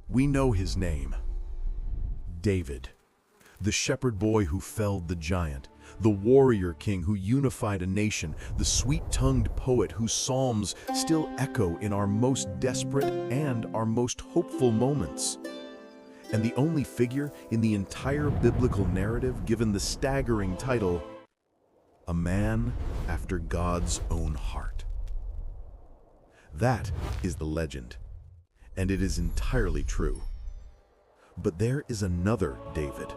We know his name. David, the shepherd boy who felled the giant, the warrior king who unified a nation, the sweet-tongued poet whose psalms still echo in our most desperate and our most hopeful moments. And the only figure in the entire biblical narrative given the staggering title, A Man After God's Own Heart. That is the legend, and it is entirely true. But there is another David.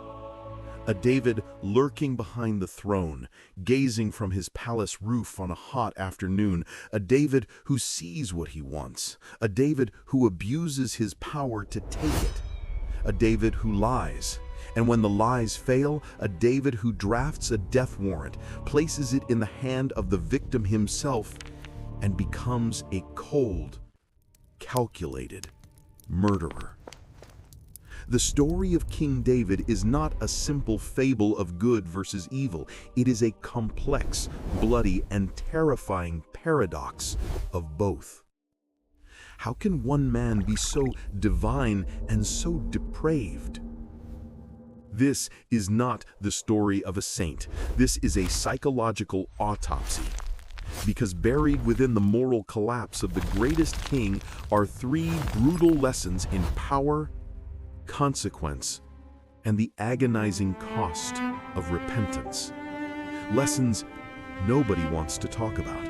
A David lurking behind the throne, gazing from his palace roof on a hot afternoon. A David who sees what he wants. A David who abuses his power to take it. A David who lies. And when the lies fail, a David who drafts a death warrant, places it in the hand of the victim himself, and becomes a cold, calculated murderer. The story of King David is not a simple fable of good versus evil. It is a complex, bloody, and terrifying paradox of both. How can one man be so divine and so depraved? This is not the story of a saint. This is a psychological autopsy. Because buried within the moral collapse of the greatest king are three brutal lessons in power, consequence, and the agonizing cost of repentance. Lessons nobody wants to talk about.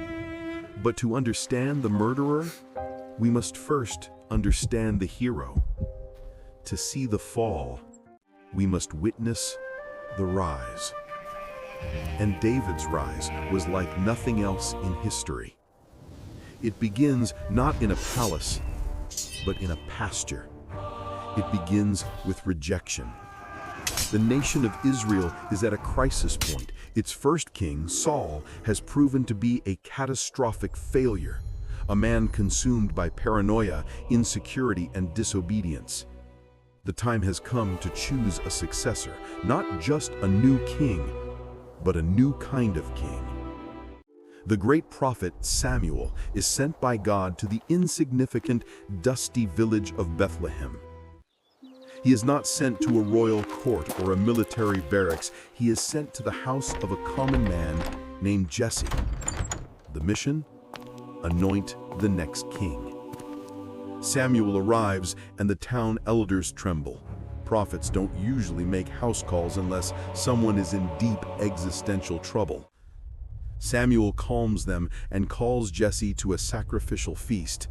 But to understand the murderer, we must first understand the hero. To see the fall, we must witness the rise. And David's rise was like nothing else in history. It begins not in a palace, but in a pasture. It begins with rejection. The nation of Israel is at a crisis point. Its first king, Saul, has proven to be a catastrophic failure, a man consumed by paranoia, insecurity, and disobedience. The time has come to choose a successor, not just a new king, but a new kind of king. The great prophet Samuel is sent by God to the insignificant, dusty village of Bethlehem. He is not sent to a royal court or a military barracks. He is sent to the house of a common man named Jesse. The mission? Anoint the next king. Samuel arrives and the town elders tremble. Prophets don't usually make house calls unless someone is in deep existential trouble. Samuel calms them and calls Jesse to a sacrificial feast.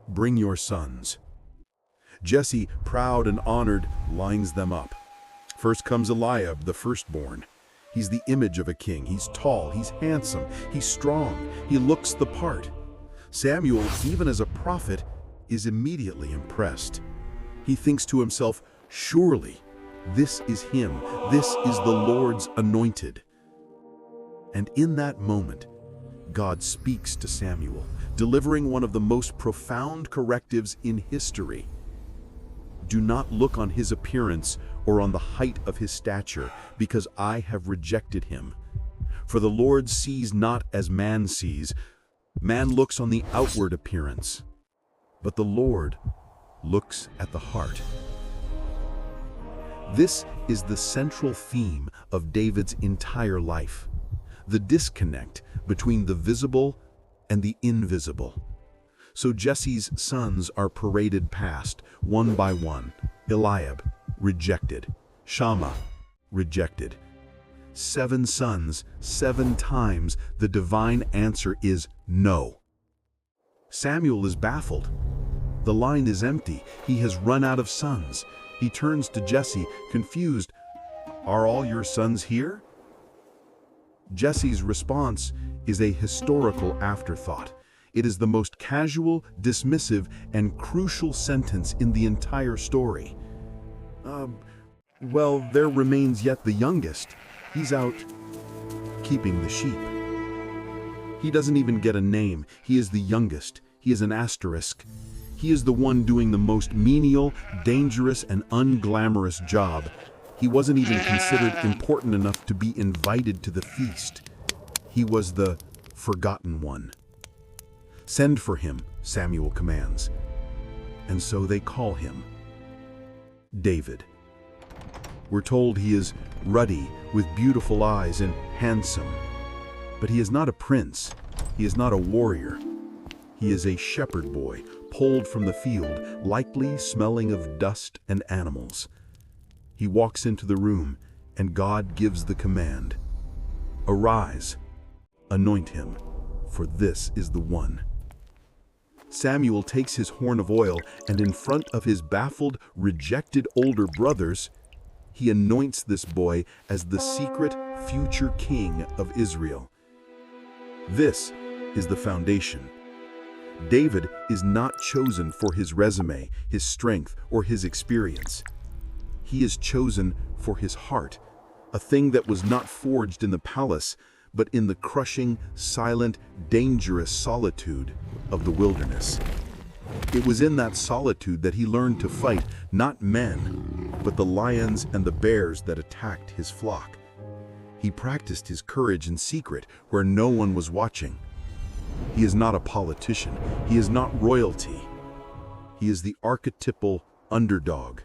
Bring your sons. Jesse, proud and honored, lines them up. First comes Eliab, the firstborn. He's the image of a king. He's tall, he's handsome, he's strong, he looks the part. Samuel, even as a prophet, is immediately impressed. He thinks to himself, surely, this is him. This is the Lord's anointed. And in that moment, God speaks to Samuel, delivering one of the most profound correctives in history. Do not look on his appearance or on the height of his stature, because I have rejected him. For the Lord sees not as man sees. Man looks on the outward appearance, but the Lord looks at the heart. This is the central theme of David's entire life, the disconnect between the visible and the invisible. So Jesse's sons are paraded past, one by one. Eliab, rejected. Shammah, rejected. 7 sons, 7 times, the divine answer is no. Samuel is baffled. The line is empty. He has run out of sons. He turns to Jesse, confused. Are all your sons here? Jesse's response is a historical afterthought. It is the most casual, dismissive, and crucial sentence in the entire story. Well, there remains yet the youngest. He's out keeping the sheep. He doesn't even get a name. He is the youngest. He is an asterisk. He is the one doing the most menial, dangerous, and unglamorous job. He wasn't even considered important enough to be invited to the feast. He was the forgotten one. Send for him, Samuel commands. And so they call him. David. We're told he is ruddy, with beautiful eyes, and handsome. But he is not a prince. He is not a warrior. He is a shepherd boy, pulled from the field, likely smelling of dust and animals. He walks into the room, and God gives the command, "Arise, anoint him, for this is the one." Samuel takes his horn of oil, and in front of his baffled, rejected older brothers, he anoints this boy as the secret future king of Israel. This is the foundation. David is not chosen for his resume, his strength, or his experience. He is chosen for his heart, a thing that was not forged in the palace, but in the crushing, silent, dangerous solitude of the wilderness. It was in that solitude that he learned to fight not men, but the lions and the bears that attacked his flock. He practiced his courage in secret where no one was watching. He is not a politician. He is not royalty. He is the archetypal underdog.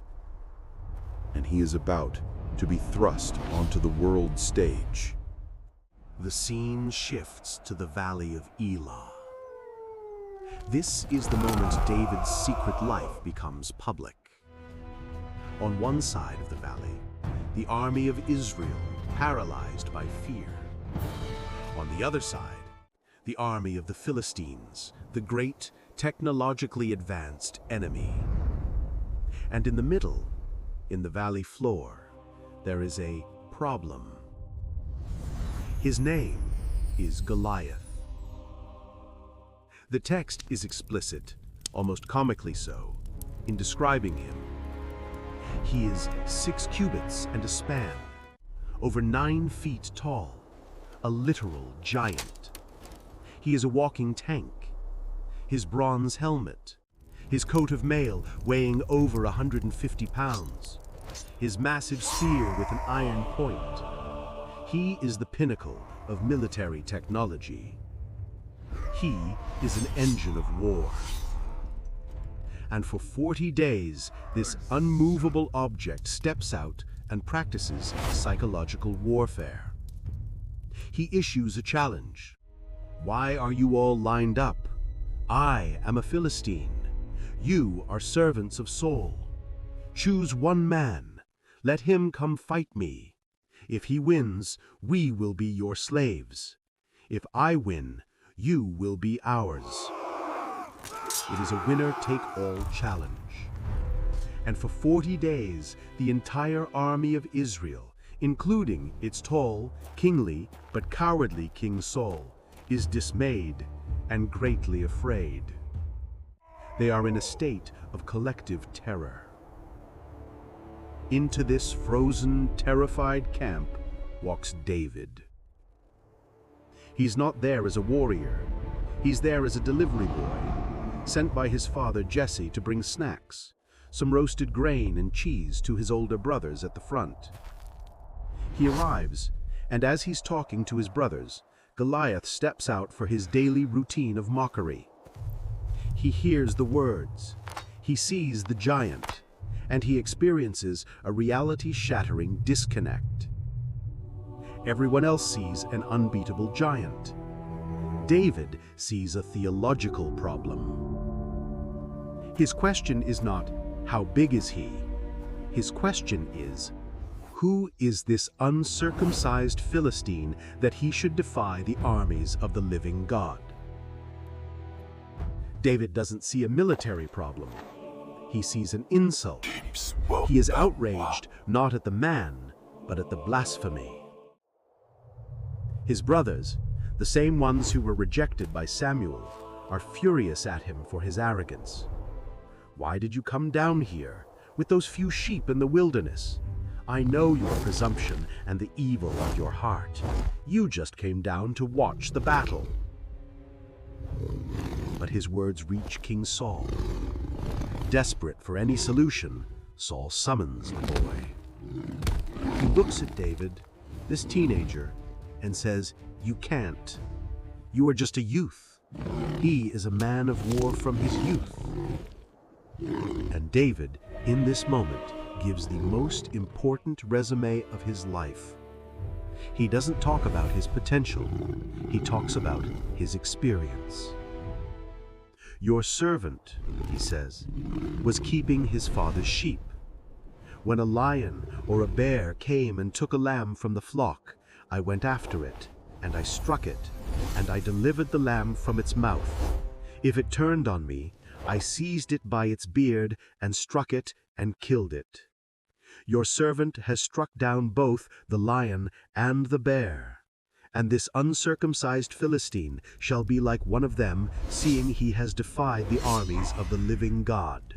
And he is about to be thrust onto the world stage. The scene shifts to the valley of Elah. This is the moment David's secret life becomes public. On one side of the valley, the army of Israel, paralyzed by fear. On the other side, the army of the Philistines, the great, technologically advanced enemy. And in the middle, in the valley floor, there is a problem. His name is Goliath. The text is explicit, almost comically so, in describing him. He is 6 cubits and a span, over 9 feet tall, a literal giant. He is a walking tank. His bronze helmet, his coat of mail weighing over 150 pounds, his massive spear with an iron point. He is the pinnacle of military technology. He is an engine of war. And for 40 days, this unmovable object steps out and practices psychological warfare. He issues a challenge. Why are you all lined up? I am a Philistine. You are servants of Saul. Choose one man. Let him come fight me. If he wins, we will be your slaves. If I win, you will be ours. It is a winner-take-all challenge. And for 40 days, the entire army of Israel, including its tall, kingly, but cowardly King Saul, is dismayed and greatly afraid. They are in a state of collective terror. Into this frozen, terrified camp walks David. He's not there as a warrior. He's there as a delivery boy, sent by his father Jesse to bring snacks, some roasted grain and cheese to his older brothers at the front. He arrives, and as he's talking to his brothers, Goliath steps out for his daily routine of mockery. He hears the words, he sees the giant, and he experiences a reality-shattering disconnect. Everyone else sees an unbeatable giant. David sees a theological problem. His question is not, how big is he? His question is, who is this uncircumcised Philistine that he should defy the armies of the living God? David doesn't see a military problem. He sees an insult. He is outraged not at the man, but at the blasphemy. His brothers, the same ones who were rejected by Samuel, are furious at him for his arrogance. Why did you come down here with those few sheep in the wilderness? I know your presumption and the evil of your heart. You just came down to watch the battle. But his words reach King Saul. Desperate for any solution, Saul summons the boy. He looks at David, this teenager, and says, "You can't. You are just a youth. He is a man of war from his youth." And David, in this moment, gives the most important resume of his life. He doesn't talk about his potential, he talks about his experience. Your servant, he says, was keeping his father's sheep. When a lion or a bear came and took a lamb from the flock, I went after it, and I struck it, and I delivered the lamb from its mouth. If it turned on me, I seized it by its beard and struck it and killed it. Your servant has struck down both the lion and the bear, and this uncircumcised Philistine shall be like one of them, seeing he has defied the armies of the living God.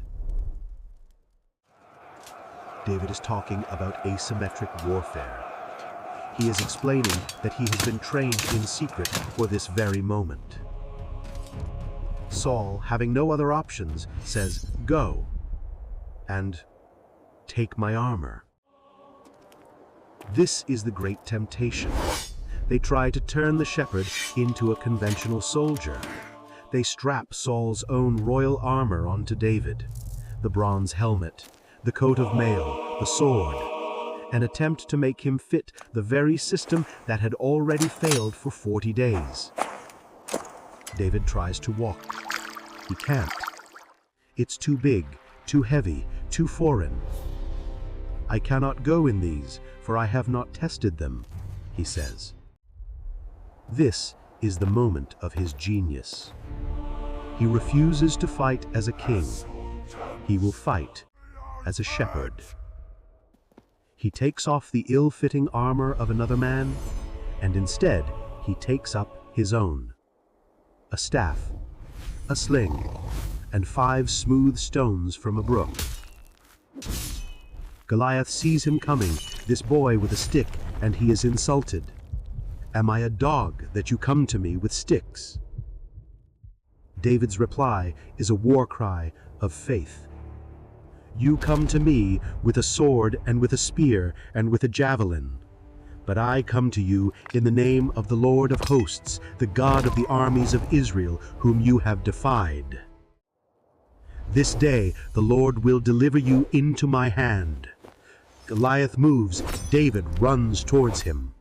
David is talking about asymmetric warfare. He is explaining that he has been trained in secret for this very moment. Saul, having no other options, says, "Go," and "Take my armor." This is the great temptation. They try to turn the shepherd into a conventional soldier. They strap Saul's own royal armor onto David, the bronze helmet, the coat of mail, the sword, and attempt to make him fit the very system that had already failed for 40 days. David tries to walk. He can't. It's too big, too heavy, too foreign. "I cannot go in these, for I have not tested them," he says. This is the moment of his genius. He refuses to fight as a king. He will fight as a shepherd. He takes off the ill-fitting armor of another man, and instead he takes up his own. A staff, a sling, and 5 smooth stones from a brook. Goliath sees him coming, this boy with a stick, and he is insulted. "Am I a dog that you come to me with sticks?" David's reply is a war cry of faith. "You come to me with a sword and with a spear and with a javelin. But I come to you in the name of the Lord of hosts, the God of the armies of Israel, whom you have defied. This day the Lord will deliver you into my hand." Goliath moves, David runs towards him.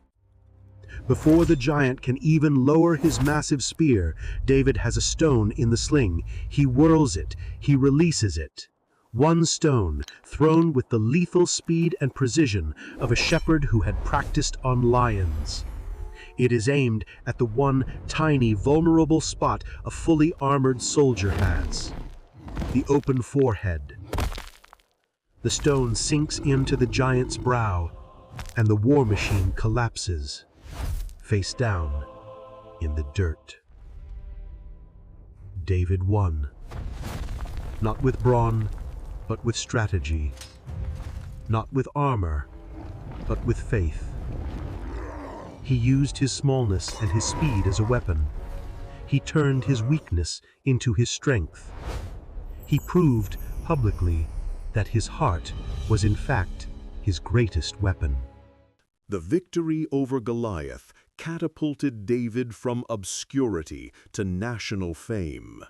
Before the giant can even lower his massive spear, David has a stone in the sling. He whirls it, he releases it. One stone, thrown with the lethal speed and precision of a shepherd who had practiced on lions. It is aimed at the one tiny, vulnerable spot a fully armored soldier has: the open forehead. The stone sinks into the giant's brow, and the war machine collapses, face down, in the dirt. David won. Not with brawn, but with strategy. Not with armor, but with faith. He used his smallness and his speed as a weapon. He turned his weakness into his strength. He proved publicly that his heart was in fact his greatest weapon. The victory over Goliath catapulted David from obscurity to national fame.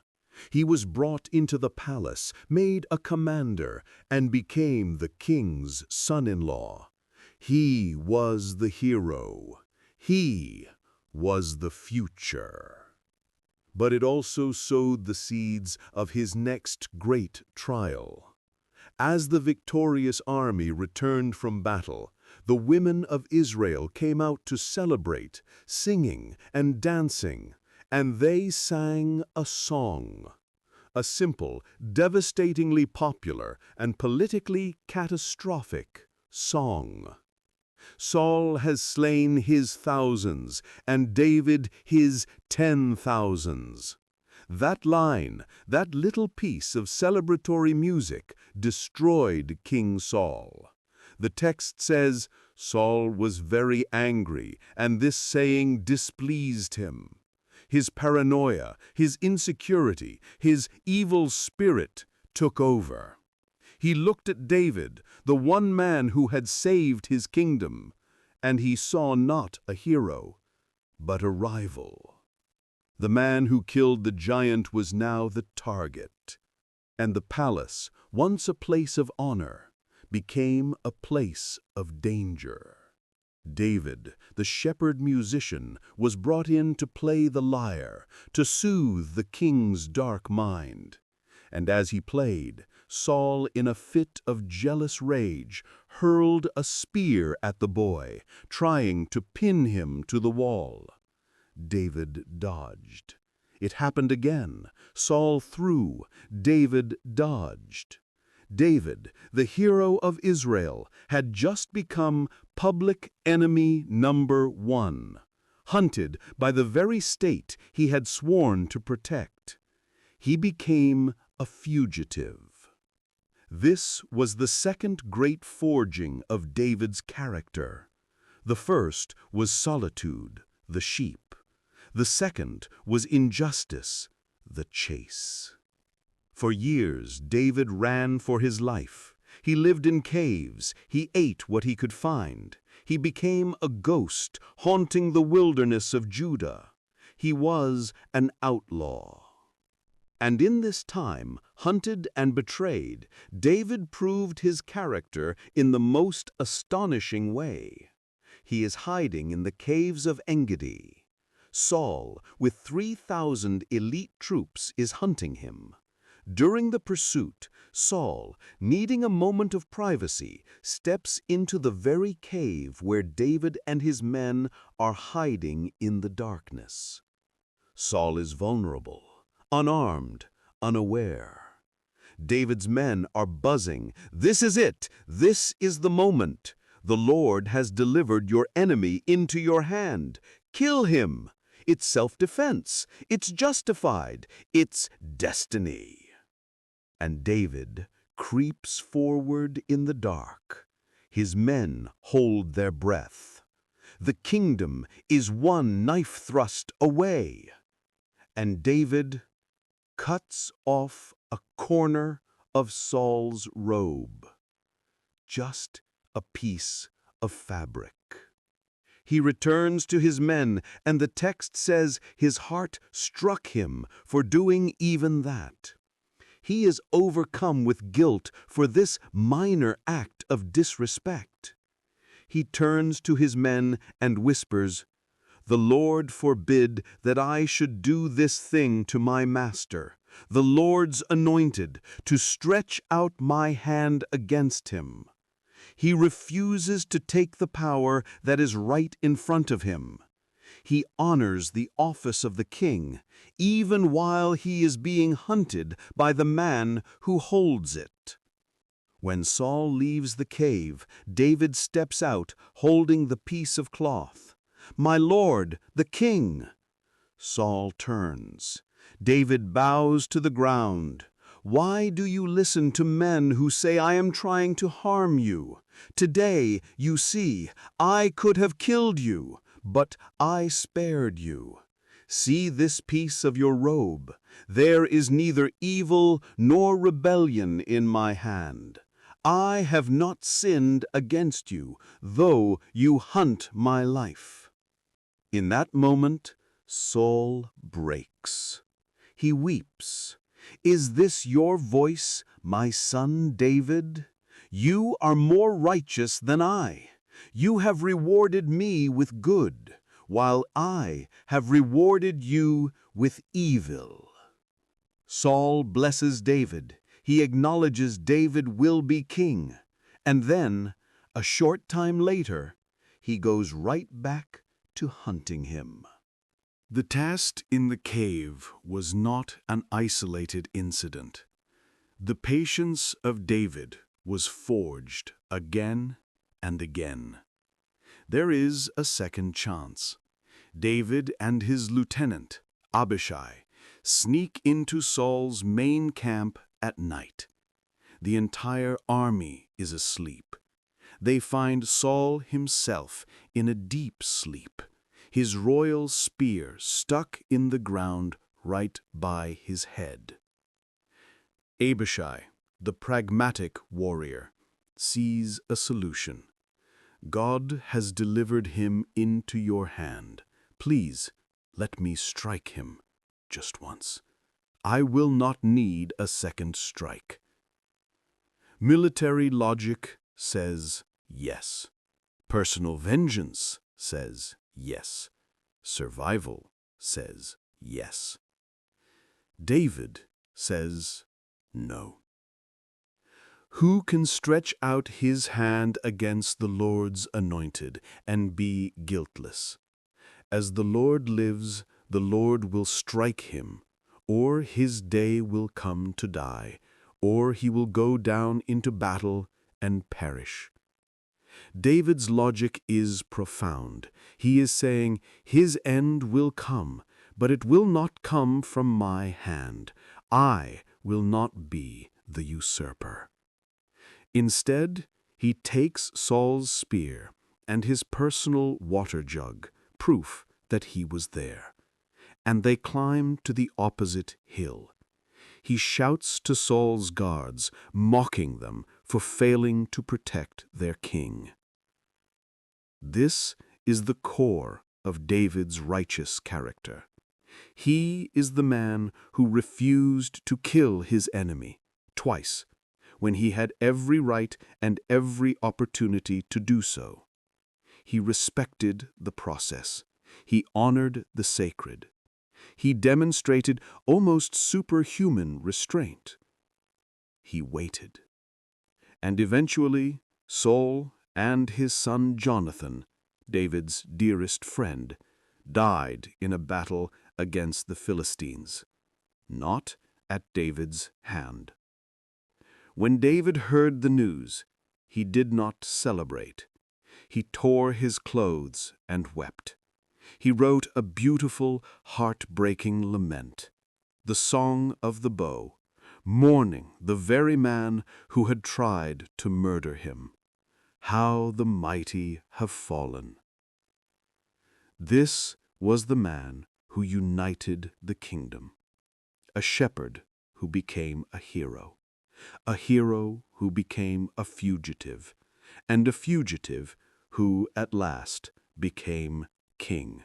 He was brought into the palace, made a commander, and became the king's son-in-law. He was the hero. He was the future. But it also sowed the seeds of his next great trial. As the victorious army returned from battle, the women of Israel came out to celebrate, singing and dancing, and they sang a song. A simple, devastatingly popular, and politically catastrophic song. Saul has slain his thousands, and David his 10,000s. That line, that little piece of celebratory music, destroyed King Saul. The text says, Saul was very angry, and this saying displeased him. His paranoia, his insecurity, his evil spirit took over. He looked at David, the one man who had saved his kingdom, and he saw not a hero, but a rival. The man who killed the giant was now the target, and the palace, once a place of honor, became a place of danger. David, the shepherd-musician, was brought in to play the lyre, to soothe the king's dark mind. And as he played, Saul, in a fit of jealous rage, hurled a spear at the boy, trying to pin him to the wall. David dodged. It happened again. Saul threw. David dodged. David, the hero of Israel, had just become public enemy number one, hunted by the very state he had sworn to protect. He became a fugitive. This was the second great forging of David's character. The first was solitude, the sheep. The second was injustice, the chase. For years, David ran for his life. He lived in caves. He ate what he could find. He became a ghost, haunting the wilderness of Judah. He was an outlaw. And in this time, hunted and betrayed, David proved his character in the most astonishing way. He is hiding in the caves of Engedi. Saul, with 3,000 elite troops, is hunting him. During the pursuit, Saul, needing a moment of privacy, steps into the very cave where David and his men are hiding in the darkness. Saul is vulnerable, unarmed, unaware. David's men are buzzing. "This is it! This is the moment! The Lord has delivered your enemy into your hand. Kill him! It's self-defense. It's justified. It's destiny." And David creeps forward in the dark. His men hold their breath. The kingdom is one knife thrust away. And David cuts off a corner of Saul's robe. Just a piece of fabric. He returns to his men, and the text says his heart struck him for doing even that. He is overcome with guilt for this minor act of disrespect. He turns to his men and whispers, "The Lord forbid that I should do this thing to my master, the Lord's anointed, to stretch out my hand against him." He refuses to take the power that is right in front of him. He honors the office of the king, even while he is being hunted by the man who holds it. When Saul leaves the cave, David steps out, holding the piece of cloth. "My lord, the king!" Saul turns. David bows to the ground. "Why do you listen to men who say I am trying to harm you? Today, you see, I could have killed you, but I spared you. See this piece of your robe. There is neither evil nor rebellion in my hand. I have not sinned against you, though you hunt my life." In that moment, Saul breaks. He weeps. "Is this your voice, my son David? You are more righteous than I. You have rewarded me with good, while I have rewarded you with evil." Saul blesses David. He acknowledges David will be king. And then, a short time later, he goes right back to hunting him. The test in the cave was not an isolated incident. The patience of David was forged again and again. There is a second chance. David and his lieutenant, Abishai, sneak into Saul's main camp at night. The entire army is asleep. They find Saul himself in a deep sleep, his royal spear stuck in the ground right by his head. Abishai, the pragmatic warrior, sees a solution. "God has delivered him into your hand. Please, let me strike him just once. I will not need a second strike." Military logic says yes. Personal vengeance says yes. Survival says yes. David says no. Who can stretch out his hand against the Lord's anointed and be guiltless? As the Lord lives, the Lord will strike him, or his day will come to die, or he will go down into battle and perish. David's logic is profound. He is saying, his end will come, but it will not come from my hand. I will not be the usurper. Instead, he takes Saul's spear and his personal water jug, proof that he was there, and they climb to the opposite hill. He shouts to Saul's guards, mocking them for failing to protect their king. This is the core of David's righteous character. He is the man who refused to kill his enemy twice, when he had every right and every opportunity to do so. He respected the process. He honored the sacred. He demonstrated almost superhuman restraint. He waited. And eventually, Saul and his son Jonathan, David's dearest friend, died in a battle against the Philistines, not at David's hand. When David heard the news, he did not celebrate. He tore his clothes and wept. He wrote a beautiful, heartbreaking lament, the Song of the Bow, mourning the very man who had tried to murder him. How the mighty have fallen. This was the man who united the kingdom, a shepherd who became a hero who became a fugitive, and a fugitive who at last became king.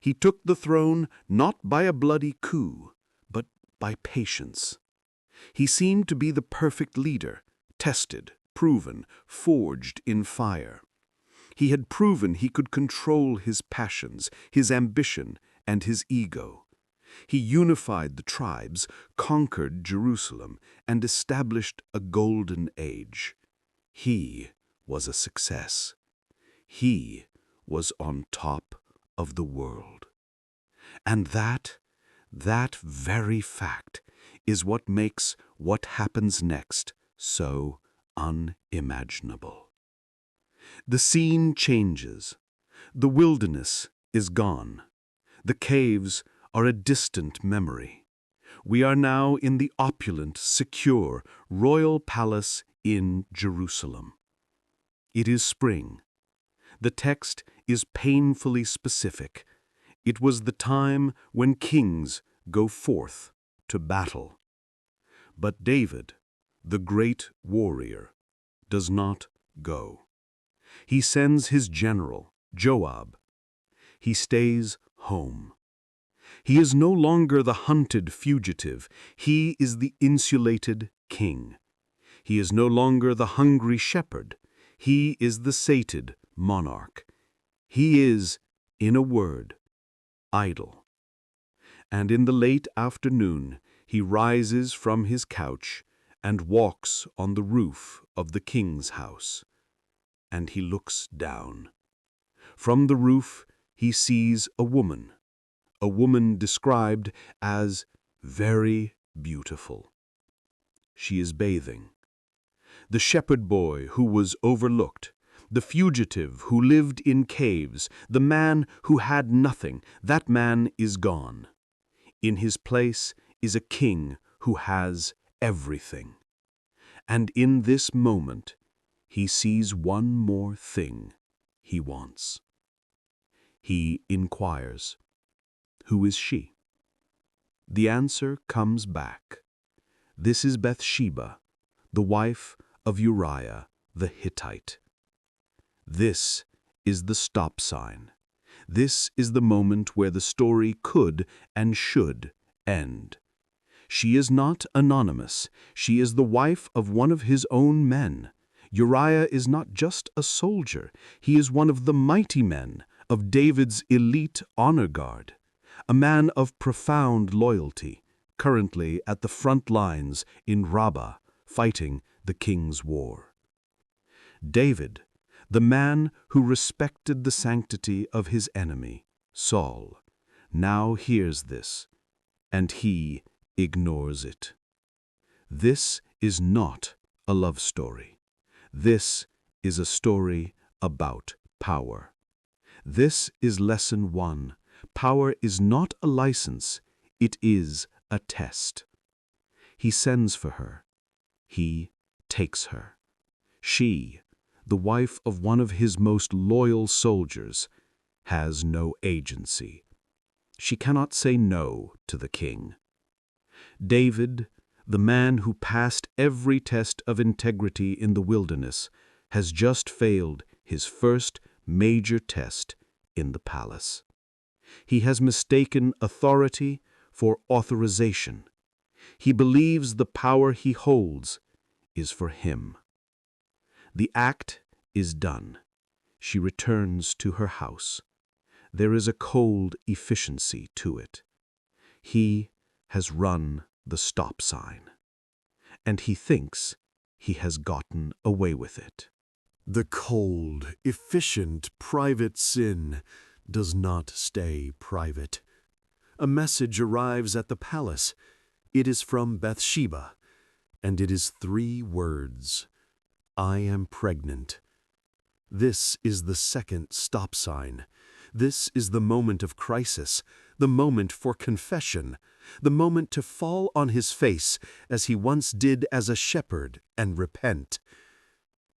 He took the throne not by a bloody coup, but by patience. He seemed to be the perfect leader, tested, proven, forged in fire. He had proven he could control his passions, his ambition, and his ego. He unified the tribes, conquered Jerusalem, and established a golden age. He was a success. He was on top of the world. And that very fact is what makes what happens next so unimaginable. The scene changes. The wilderness is gone. The caves are a distant memory. We are now in the opulent, secure, royal palace in Jerusalem. It is spring. The text is painfully specific. It was the time when kings go forth to battle. But David, the great warrior, does not go. He sends his general, Joab. He stays home. He is no longer the hunted fugitive. He is the insulated king. He is no longer the hungry shepherd. He is the sated monarch. He is, in a word, idle. And in the late afternoon, he rises from his couch and walks on the roof of the king's house. And he looks down. From the roof, he sees a woman described as very beautiful. She is bathing. The shepherd boy who was overlooked, the fugitive who lived in caves, the man who had nothing, that man is gone. In his place is a king who has everything. And in this moment, he sees one more thing he wants. He inquires, "Who is she?" The answer comes back. This is Bathsheba, the wife of Uriah the Hittite. This is the stop sign. This is the moment where the story could and should end. She is not anonymous. She is the wife of one of his own men. Uriah is not just a soldier, he is one of the mighty men of David's elite honor guard, a man of profound loyalty, currently at the front lines in Rabbah, fighting the king's war. David, the man who respected the sanctity of his enemy, Saul, now hears this, and he ignores it. This is not a love story. This is a story about power. This is lesson 1. Power is not a license, it is a test. He sends for her. He takes her. She, the wife of one of his most loyal soldiers, has no agency. She cannot say no to the king. David, the man who passed every test of integrity in the wilderness, has just failed his first major test in the palace. He has mistaken authority for authorization. He believes the power he holds is for him. The act is done. She returns to her house. There is a cold efficiency to it. He has run the stop sign, and he thinks he has gotten away with it. The cold, efficient, private sin does not stay private. A message arrives at the palace. It is from Bathsheba, and it is 3 words: I am pregnant. This is the second stop sign. This is the moment of crisis, the moment for confession, the moment to fall on his face as he once did as a shepherd and repent.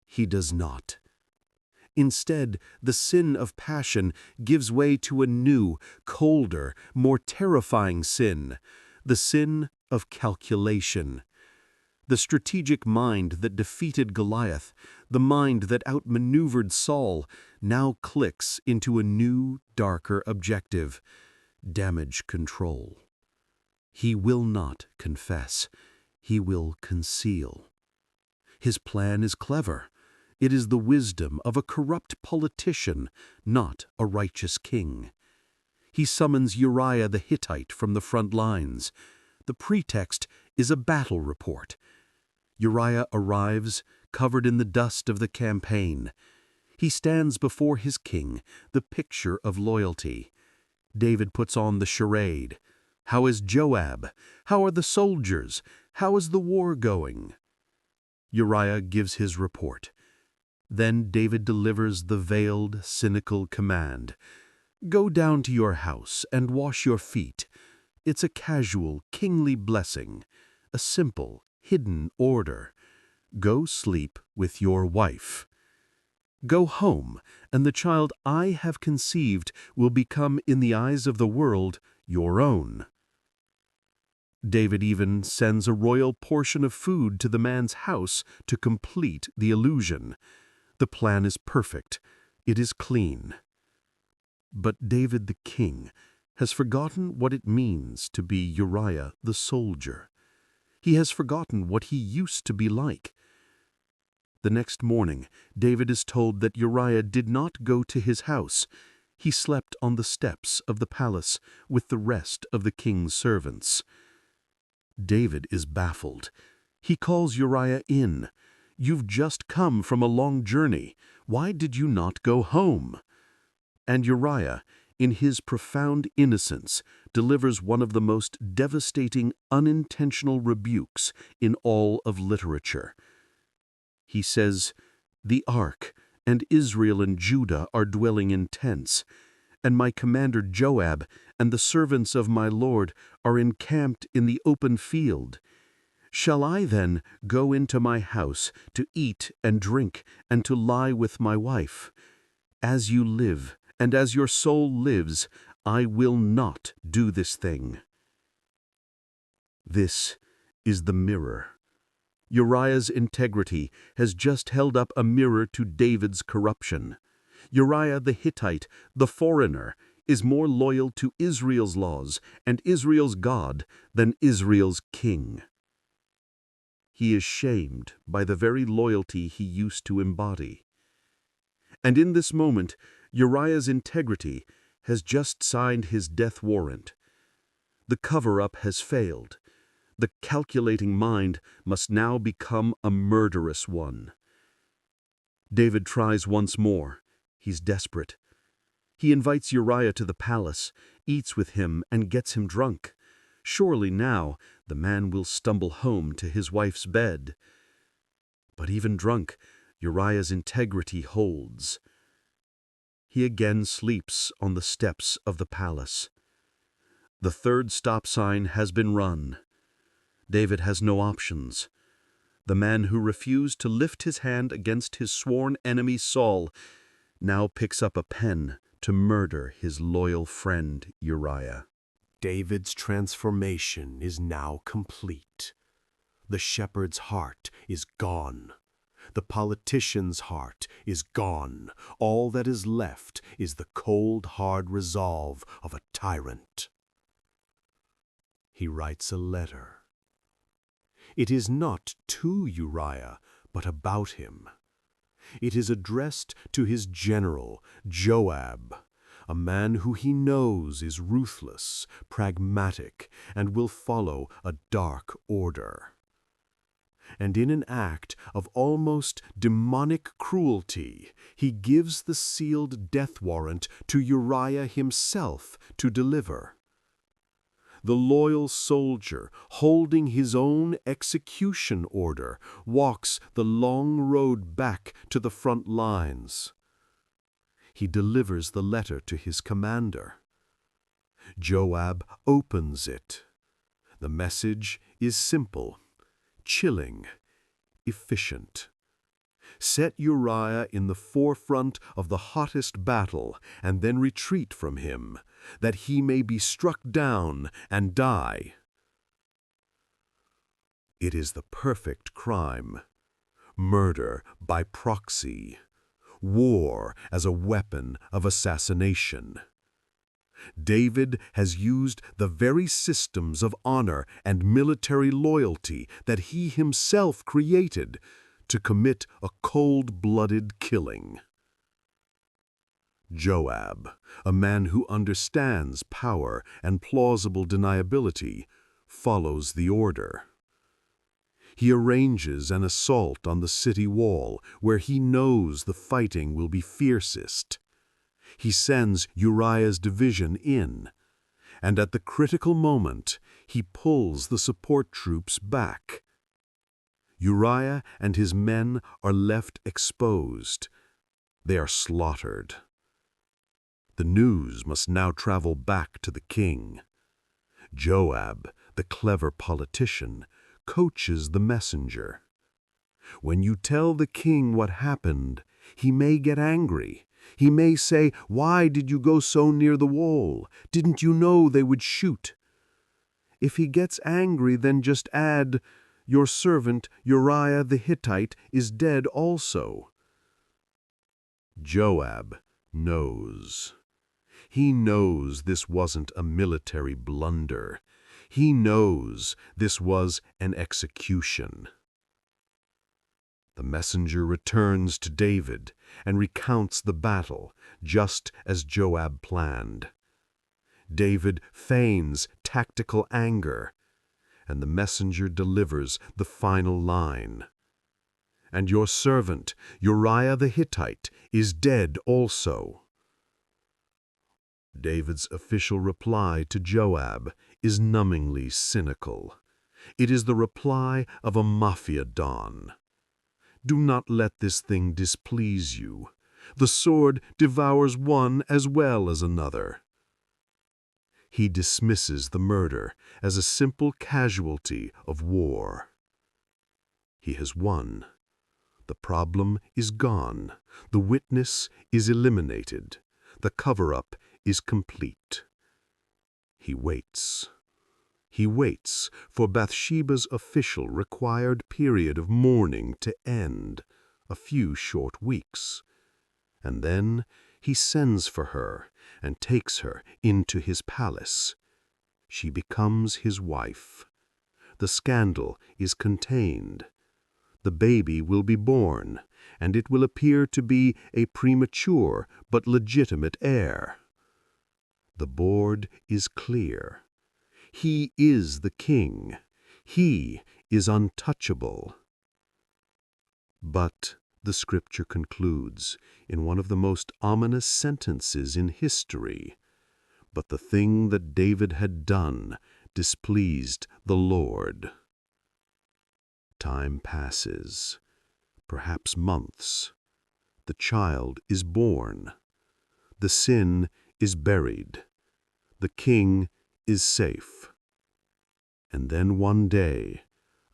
He does not. Instead, the sin of passion gives way to a new, colder, more terrifying sin, the sin of calculation. The strategic mind that defeated Goliath, the mind that outmaneuvered Saul, now clicks into a new, darker objective: damage control. He will not confess. He will conceal. His plan is clever. It is the wisdom of a corrupt politician, not a righteous king. He summons Uriah the Hittite from the front lines. The pretext is a battle report. Uriah arrives, covered in the dust of the campaign. He stands before his king, the picture of loyalty. David puts on the charade. How is Joab? How are the soldiers? How is the war going? Uriah gives his report. Then David delivers the veiled, cynical command: go down to your house and wash your feet. It's a casual, kingly blessing, a simple, hidden order. Go sleep with your wife. Go home, and the child I have conceived will become, in the eyes of the world, your own. David even sends a royal portion of food to the man's house to complete the illusion. The plan is perfect. It is clean. But David the king has forgotten what it means to be Uriah the soldier. He has forgotten what he used to be like. The next morning, David is told that Uriah did not go to his house. He slept on the steps of the palace with the rest of the king's servants. David is baffled. He calls Uriah in. You've just come from a long journey. Why did you not go home? And Uriah, in his profound innocence, delivers one of the most devastating unintentional rebukes in all of literature. He says, the ark and Israel and Judah are dwelling in tents, and my commander Joab and the servants of my Lord are encamped in the open field. Shall I then go into my house to eat and drink and to lie with my wife? As you live, and as your soul lives, I will not do this thing. This is the mirror. Uriah's integrity has just held up a mirror to David's corruption. Uriah the Hittite, the foreigner, is more loyal to Israel's laws and Israel's God than Israel's king. He is shamed by the very loyalty he used to embody. And in this moment, Uriah's integrity has just signed his death warrant. The cover-up has failed. The calculating mind must now become a murderous one. David tries once more. He's desperate. He invites Uriah to the palace, eats with him, and gets him drunk. Surely now the man will stumble home to his wife's bed. But even drunk, Uriah's integrity holds. He again sleeps on the steps of the palace. The third stop sign has been run. David has no options. The man who refused to lift his hand against his sworn enemy Saul now picks up a pen to murder his loyal friend Uriah. David's transformation is now complete. The shepherd's heart is gone. The politician's heart is gone. All that is left is the cold, hard resolve of a tyrant. He writes a letter. It is not to Uriah, but about him. It is addressed to his general, Joab, a man who he knows is ruthless, pragmatic, and will follow a dark order. And in an act of almost demonic cruelty, he gives the sealed death warrant to Uriah himself to deliver. The loyal soldier, holding his own execution order, walks the long road back to the front lines. He delivers the letter to his commander. Joab opens it. The message is simple, chilling, efficient. Set Uriah in the forefront of the hottest battle, and then retreat from him, that he may be struck down and die. It is the perfect crime. Murder by proxy. War as a weapon of assassination. David has used the very systems of honor and military loyalty that he himself created to commit a cold-blooded killing. Joab, a man who understands power and plausible deniability, follows the order. He arranges an assault on the city wall where he knows the fighting will be fiercest. He sends Uriah's division in, and at the critical moment, he pulls the support troops back. Uriah and his men are left exposed. They are slaughtered. The news must now travel back to the king. Joab, the clever politician, coaches the messenger. When you tell the king what happened, he may get angry. He may say, "Why did you go so near the wall? Didn't you know they would shoot?" If he gets angry, then just add, "Your servant Uriah the Hittite is dead also." Joab knows. He knows this wasn't a military blunder. He knows this was an execution. The messenger returns to David and recounts the battle, just as Joab planned. David feigns tactical anger, and the messenger delivers the final line. "And your servant, Uriah the Hittite, is dead also." David's official reply to Joab is numbingly cynical. It is the reply of a mafia don. "Do not let this thing displease you. The sword devours one as well as another." He dismisses the murder as a simple casualty of war. He has won. The problem is gone. The witness is eliminated. The cover-up is complete. He waits. He waits for Bathsheba's official required period of mourning to end, a few short weeks. And then he sends for her and takes her into his palace. She becomes his wife. The scandal is contained. the baby will be born, and it will appear to be a premature but legitimate heir. The board is clear. He is the king. He is untouchable. But, the scripture concludes, in one of the most ominous sentences in history, but the thing that David had done displeased the Lord. Time passes, perhaps months. The child is born. The sin is buried. The king is safe. And then one day,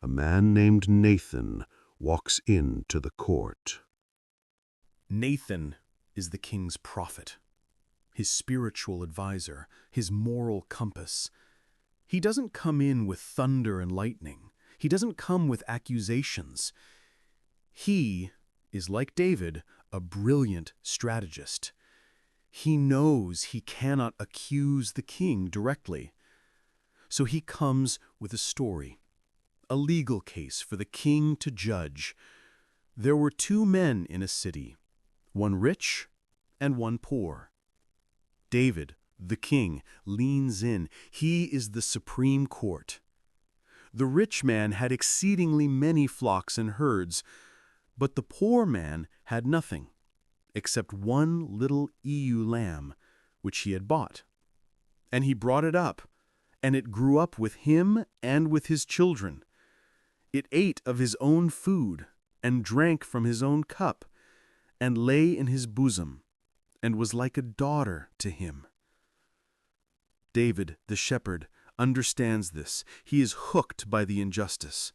a man named Nathan walks into the court. Nathan is the king's prophet, his spiritual advisor, his moral compass. He doesn't come in with thunder and lightning. He doesn't come with accusations. He is, like David, a brilliant strategist. He knows he cannot accuse the king directly. So he comes with a story, a legal case for the king to judge. There were two men in a city, one rich and one poor. David, the king, leans in. He is the supreme court. The rich man had exceedingly many flocks and herds, but the poor man had nothing, except one little ewe lamb, which he had bought. And he brought it up, and it grew up with him and with his children. It ate of his own food, and drank from his own cup, and lay in his bosom, and was like a daughter to him. David, the shepherd, understands this. He is hooked by the injustice.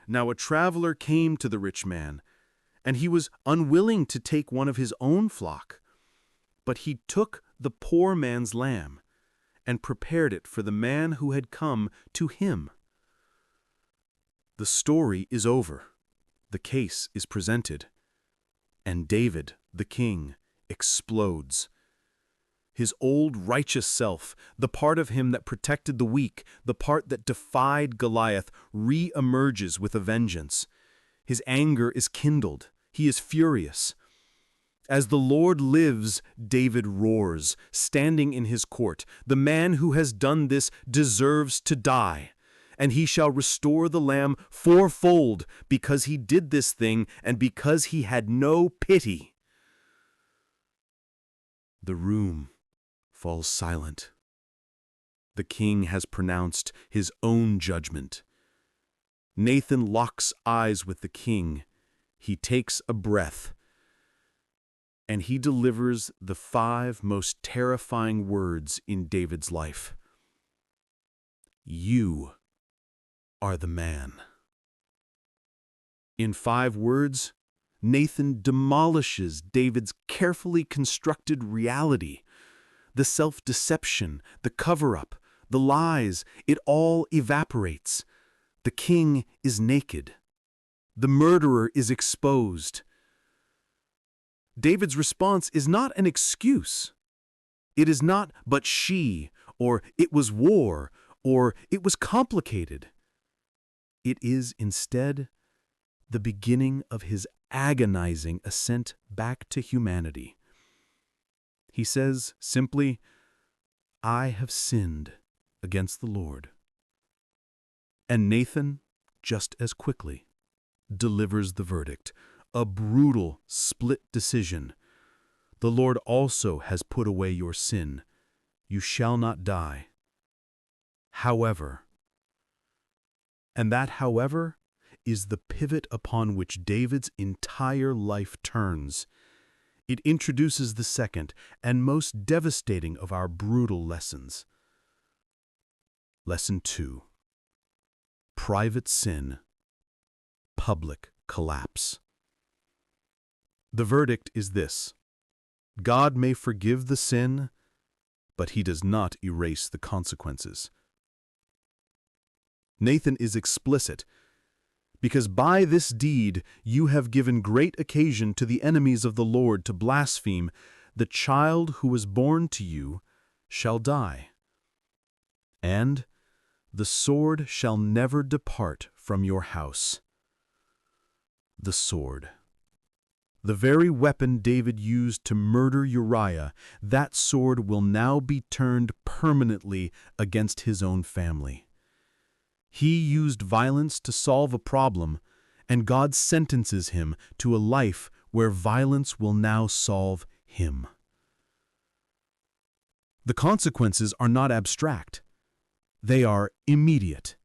Now a traveler came to the rich man, and he was unwilling to take one of his own flock. But he took the poor man's lamb and prepared it for the man who had come to him. The story is over. The case is presented. And David, the king, explodes. His old righteous self, the part of him that protected the weak, the part that defied Goliath, re-emerges with a vengeance. His anger is kindled. He is furious. As the Lord lives, David roars, standing in his court. The man who has done this deserves to die, and he shall restore the lamb fourfold, because he did this thing and because he had no pity. The room falls silent. The king has pronounced his own judgment. Nathan locks eyes with the king. He takes a breath, and he delivers the 5 most terrifying words in David's life. You are the man. In 5 words, Nathan demolishes David's carefully constructed reality. The self-deception, the cover-up, the lies, it all evaporates. The king is naked. The murderer is exposed. David's response is not an excuse. It is not, but she, or it was war, or it was complicated. It is instead the beginning of his agonizing ascent back to humanity. He says simply, I have sinned against the Lord. And Nathan, just as quickly, delivers the verdict, a brutal split decision. The Lord also has put away your sin. You shall not die. However, and that however is the pivot upon which David's entire life turns. It introduces the second and most devastating of our brutal lessons. Lesson 2. Private sin, public collapse. The verdict is this: God may forgive the sin, but he does not erase the consequences. Nathan is explicit, because by this deed you have given great occasion to the enemies of the Lord to blaspheme, the child who was born to you shall die. And the sword shall never depart from your house. the sword. The very weapon David used to murder Uriah, that sword will now be turned permanently against his own family. He used violence to solve a problem, and God sentences him to a life where violence will now solve him. The consequences are not abstract. They are immediate.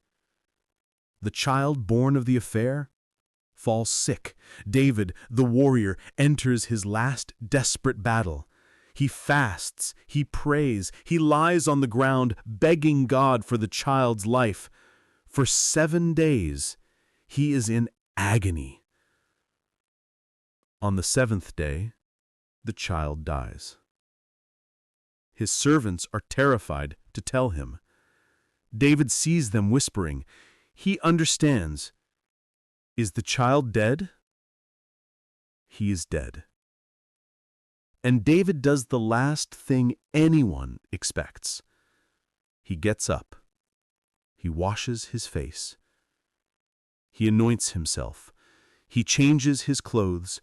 The child born of the affair falls sick. David, the warrior, enters his last desperate battle. He fasts, he prays, he lies on the ground begging God for the child's life. For 7 days, he is in agony. On the 7th day, the child dies. His servants are terrified to tell him. David sees them whispering. He understands. Is the child dead? He is dead. And David does the last thing anyone expects. He gets up. He washes his face. He anoints himself. He changes his clothes.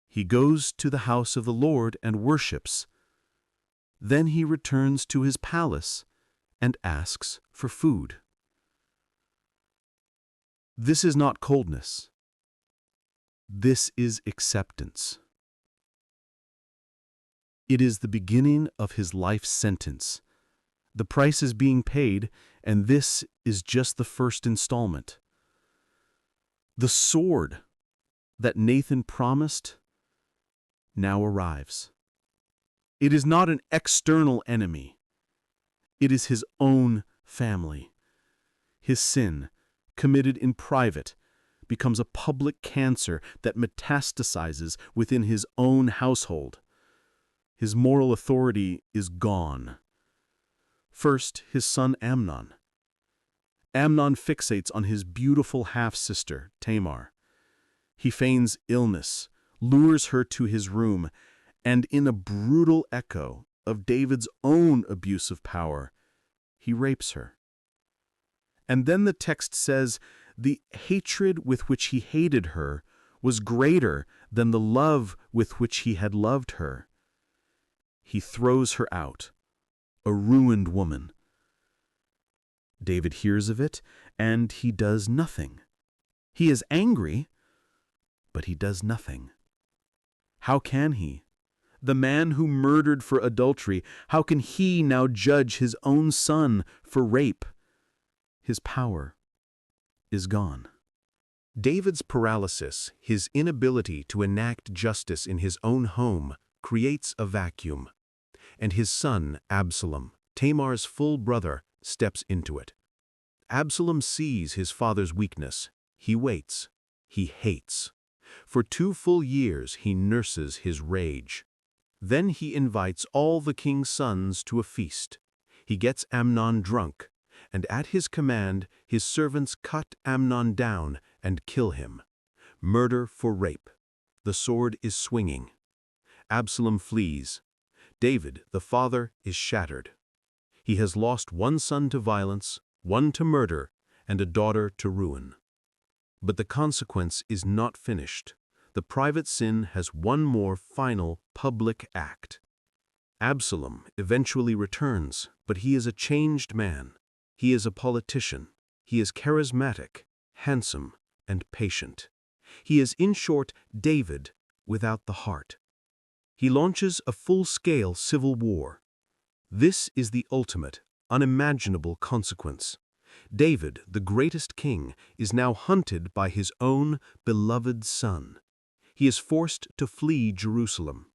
He goes to the house of the Lord and worships. Then he returns to his palace and asks for food. This is not coldness. This is acceptance. It is the beginning of his life sentence. The price is being paid, and this is just the first installment. The sword that Nathan promised now arrives. It is not an external enemy. It is his own family. His sin, committed in private, becomes a public cancer that metastasizes within his own household. His moral authority is gone. First, his son Amnon. Amnon fixates on his beautiful half-sister, Tamar. He feigns illness, lures her to his room, and in a brutal echo of David's own abuse of power, he rapes her. And then the text says, the hatred with which he hated her was greater than the love with which he had loved her. He throws her out, a ruined woman. David hears of it, and he does nothing. He is angry, but he does nothing. How can he? The man who murdered for adultery, how can he now judge his own son for rape? His power is gone. David's paralysis, his inability to enact justice in his own home, creates a vacuum. And his son, Absalom, Tamar's full brother, steps into it. Absalom sees his father's weakness. He waits. He hates. For 2 full years he nurses his rage. Then he invites all the king's sons to a feast. He gets Amnon drunk, and at his command his servants cut Amnon down and kill him. Murder for rape. The sword is swinging. Absalom flees. David, the father, is shattered. He has lost 1 son to violence, 1 to murder, and a daughter to ruin. But the consequence is not finished. The private sin has one more final public act. Absalom eventually returns, but he is a changed man. He is a politician. He is charismatic, handsome, and patient. He is, in short, David without the heart. He launches a full-scale civil war. This is the ultimate, unimaginable consequence. David, the greatest king, is now hunted by his own beloved son. He is forced to flee Jerusalem.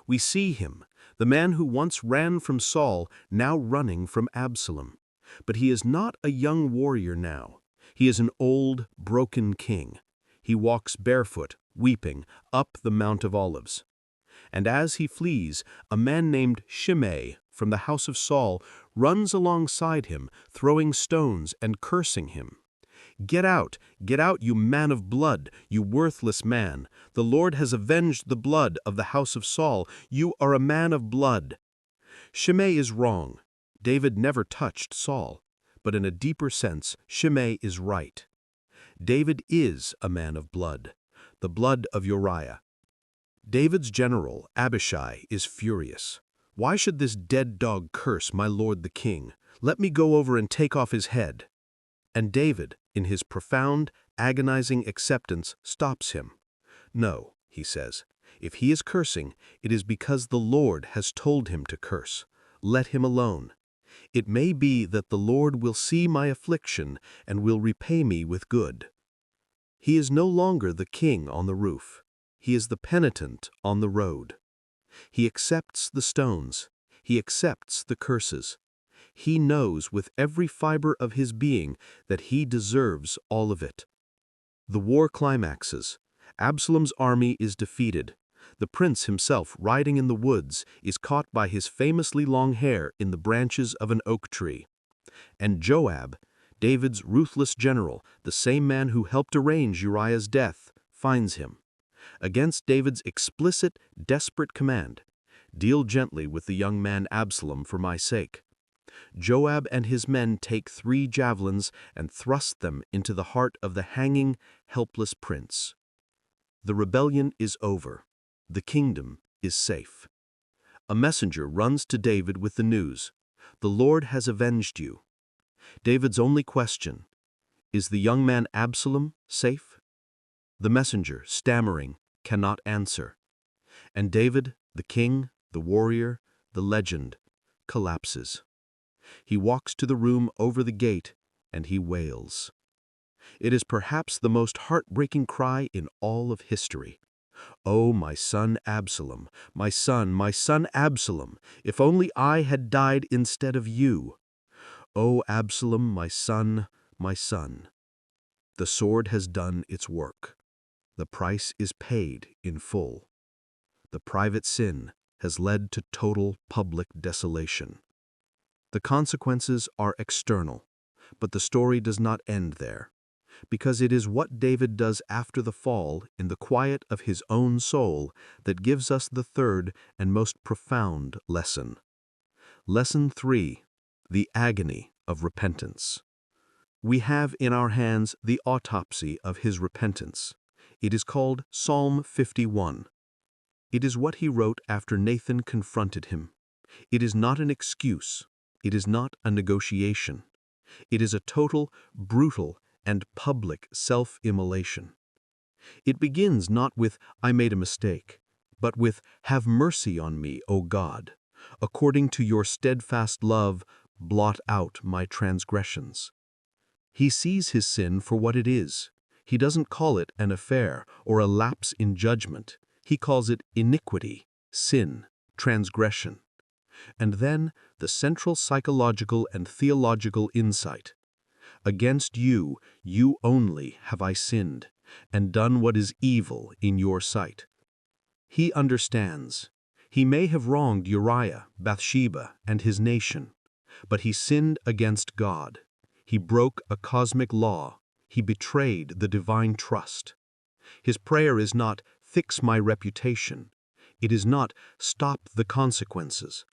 We see him, the man who once ran from Saul, now running from Absalom. But he is not a young warrior now. He is an old, broken king. He walks barefoot, weeping, up the Mount of Olives. And as he flees, a man named Shimei from the house of Saul runs alongside him, throwing stones and cursing him. Get out, you man of blood, you worthless man. The Lord has avenged the blood of the house of Saul. You are a man of blood. Shimei is wrong. David never touched Saul, but in a deeper sense, Shimei is right. David is a man of blood. the blood of Uriah. David's general, Abishai, is furious. "Why should this dead dog curse my lord the king? Let me go over and take off his head." And David, in his profound, agonizing acceptance, stops him. "No," he says, "if he is cursing, it is because the Lord has told him to curse. Let him alone. It may be that the Lord will see my affliction and will repay me with good." He is no longer the king on the roof. He is the penitent on the road. He accepts the stones. He accepts the curses. He knows with every fiber of his being that he deserves all of it. The war climaxes. Absalom's army is defeated. The prince himself, riding in the woods, is caught by his famously long hair in the branches of an oak tree. And Joab, David's ruthless general, the same man who helped arrange Uriah's death, finds him. Against David's explicit, desperate command, "Deal gently with the young man Absalom for my sake," Joab and his men take 3 javelins and thrust them into the heart of the hanging, helpless prince. The rebellion is over. The kingdom is safe. A messenger runs to David with the news, "The Lord has avenged you." David's only question, "Is the young man Absalom safe?" The messenger, stammering, cannot answer. And David, the king, the warrior, the legend, collapses. He walks to the room over the gate, and he wails. It is perhaps the most heartbreaking cry in all of history. "Oh, my son Absalom, my son Absalom, if only I had died instead of you. Oh, Absalom, my son, my son." The sword has done its work. The price is paid in full. The private sin has led to total public desolation. The consequences are external, but the story does not end there, because it is what David does after the fall in the quiet of his own soul that gives us the third and most profound lesson. Lesson 3: The agony of repentance. We have in our hands the autopsy of his repentance. It is called Psalm 51. It is what he wrote after Nathan confronted him. It is not an excuse. It is not a negotiation. It is a total, brutal, and public self-immolation. It begins not with, "I made a mistake," but with, "Have mercy on me, O God. According to your steadfast love, blot out my transgressions." He sees his sin for what it is. He doesn't call it an affair or a lapse in judgment. He calls it iniquity, sin, transgression. And then the central psychological and theological insight. "Against you, you only, have I sinned, and done what is evil in your sight." He understands. He may have wronged Uriah, Bathsheba, and his nation, but he sinned against God. He broke a cosmic law. He betrayed the divine trust. His prayer is not, "Fix my reputation." It is not, "Stop the consequences."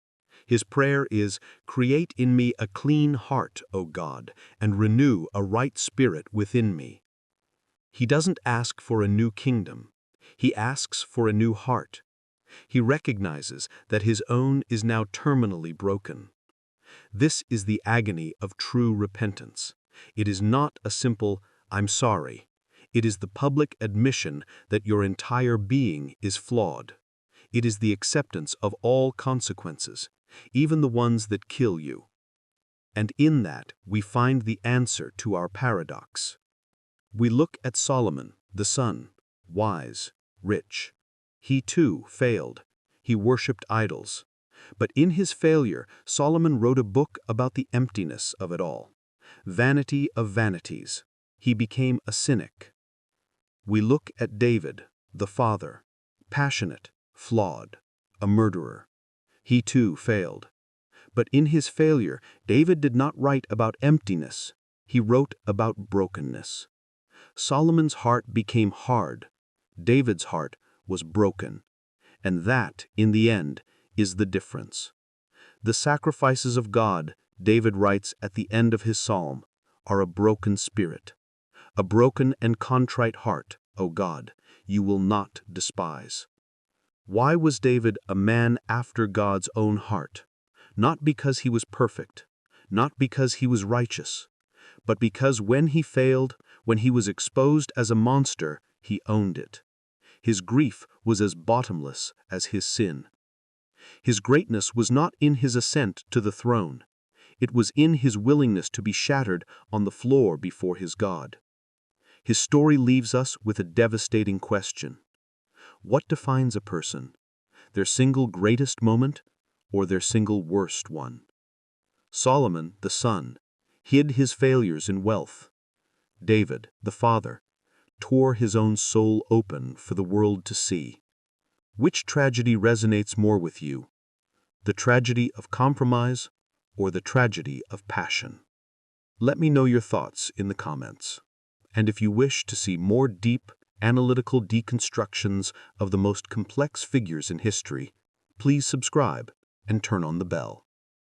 His prayer is, "Create in me a clean heart, O God, and renew a right spirit within me." He doesn't ask for a new kingdom. He asks for a new heart. He recognizes that his own is now terminally broken. This is the agony of true repentance. It is not a simple, "I'm sorry." It is the public admission that your entire being is flawed. It is the acceptance of all consequences, even the ones that kill you. And in that, we find the answer to our paradox. We look at Solomon, the son, wise, rich. He too failed. He worshipped idols. But in his failure, Solomon wrote a book about the emptiness of it all. Vanity of vanities. He became a cynic. We look at David, the father, passionate, flawed, a murderer. He too failed. But in his failure, David did not write about emptiness. He wrote about brokenness. Solomon's heart became hard. David's heart was broken. And that, in the end, is the difference. The sacrifices of God, David writes at the end of his psalm, are a broken spirit, a broken and contrite heart, O God, you will not despise. Why was David a man after God's own heart? Not because he was perfect, not because he was righteous, but because when he failed, when he was exposed as a monster, he owned it. His grief was as bottomless as his sin. His greatness was not in his ascent to the throne. It was in his willingness to be shattered on the floor before his God. His story leaves us with a devastating question. What defines a person? Their single greatest moment or their single worst one? Solomon, the son, hid his failures in wealth. David, the father, tore his own soul open for the world to see. Which tragedy resonates more with you? The tragedy of compromise or the tragedy of passion? Let me know your thoughts in the comments. And if you wish to see more deep, analytical deconstructions of the most complex figures in history, please subscribe and turn on the bell.